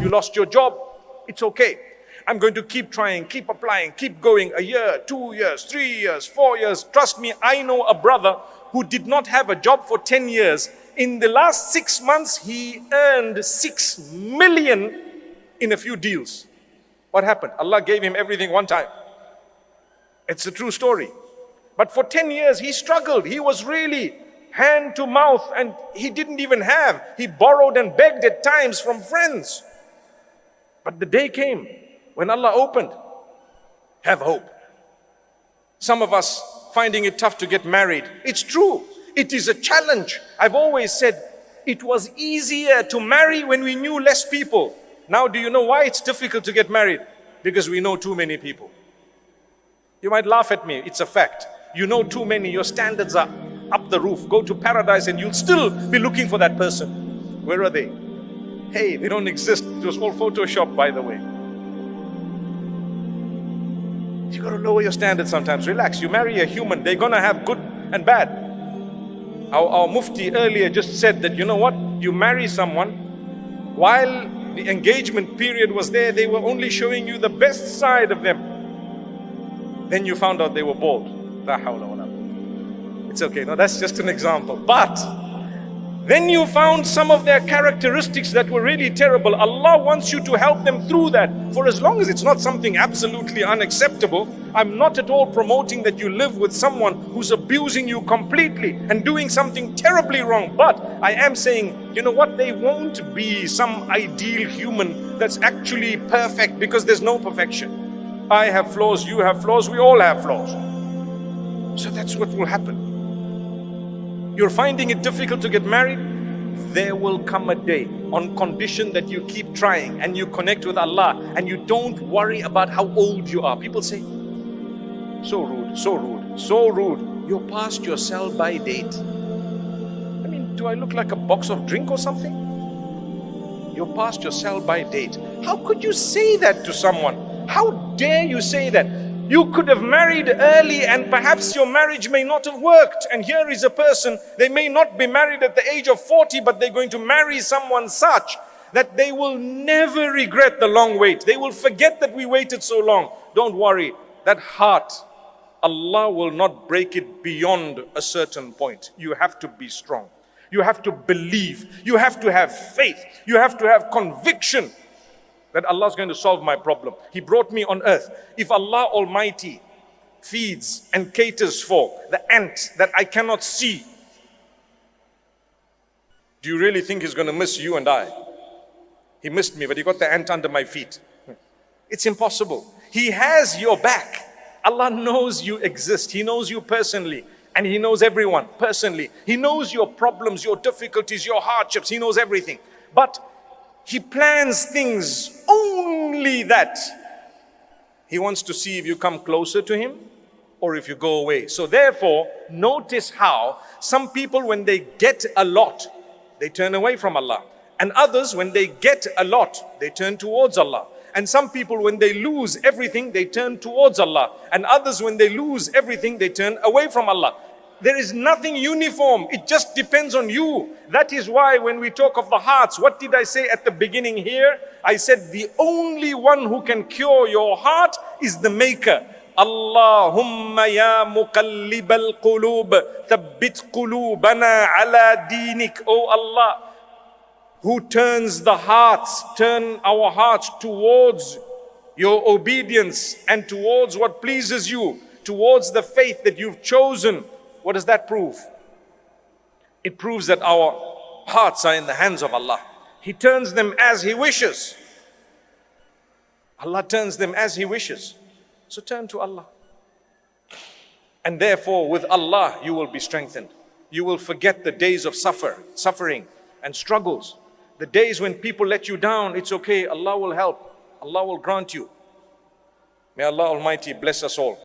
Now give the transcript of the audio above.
You lost your job, it's okay. I'm going to keep trying, keep applying, keep going. A year, 2 years, 3 years, 4 years. Trust me, I know a brother who did not have a job for 10 years. In the last 6 months, he earned 6 million in a few deals. What happened? Allah gave him everything one time. It's a true story. But for 10 years, he struggled. He was really hand to mouth, and he didn't even have. He borrowed and begged at times from friends. But the day came when Allah opened. Have hope. Some of us finding it tough to get married. It's true. It is a challenge. I've always said it was easier to marry when we knew less people. Now do you know why it's difficult to get married? Because we know too many people. You might laugh at me, it's a fact. You know too many, your standards are up the roof. Go to paradise and you'll still be looking for that person. Where are they? Hey, they don't exist. It was all Photoshop, by the way. You gotta lower your standards sometimes. Relax. You marry a human, they're gonna have good and bad. Our Mufti earlier just said that, you know what? You marry someone, while the engagement period was there, they were only showing you the best side of them. Then you found out they were bald. La hawla wa la quwwata. It's okay. No, that's just an example. But then you found some of their characteristics that were really terrible. Allah wants you to help them through that. For as long as it's not something absolutely unacceptable, I'm not at all promoting that you live with someone who's abusing you completely and doing something terribly wrong. But I am saying, you know what? They won't be some ideal human that's actually perfect, because there's no perfection. I have flaws, you have flaws, we all have flaws. So that's what will happen. You're finding it difficult to get married? There will come a day, on condition that you keep trying and you connect with Allah and you don't worry about how old you are. People say, so rude, so rude, so rude. You're past your sell-by date. I mean, do I look like a box of drink or something? You're past your sell-by date. How could you say that to someone? How dare you say that? You could have married early and perhaps your marriage may not have worked. And here is a person, they may not be married at the age of 40, but they're going to marry someone such that they will never regret the long wait. They will forget that we waited so long. Don't worry, that heart, Allah will not break it beyond a certain point. You have to be strong. You have to believe. You have to have faith. You have to have conviction that Allah is going to solve my problem. He brought me on earth. If Allah Almighty feeds and caters for the ant that I cannot see, do you really think He's going to miss you and I? He missed me, but He got the ant under my feet. It's impossible. He has your back. Allah knows you exist. He knows you personally. And He knows everyone personally. He knows your problems, your difficulties, your hardships. He knows everything. But He plans things only that He wants to see if you come closer to Him or if you go away. So therefore, notice how some people, when they get a lot, they turn away from Allah. And others, when they get a lot, they turn towards Allah. And some people, when they lose everything, they turn towards Allah. And others, when they lose everything, they turn away from Allah. There is nothing uniform. It just depends on you. That is why when we talk of the hearts, what did I say at the beginning here? I said the only one who can cure your heart is the Maker. Allahumma ya muqallibal qulub, thabbit qulubana ala dinik. Oh Allah, who turns the hearts, turn our hearts towards your obedience and towards what pleases you, towards the faith that you've chosen. What does that prove? It proves that our hearts are in the hands of Allah. He turns them as He wishes. Allah turns them as He wishes. So turn to Allah. And therefore with Allah you will be strengthened. You will forget the days of suffering and struggles. The days when people let you down, it's okay. Allah will help. Allah will grant you. May Allah Almighty bless us all.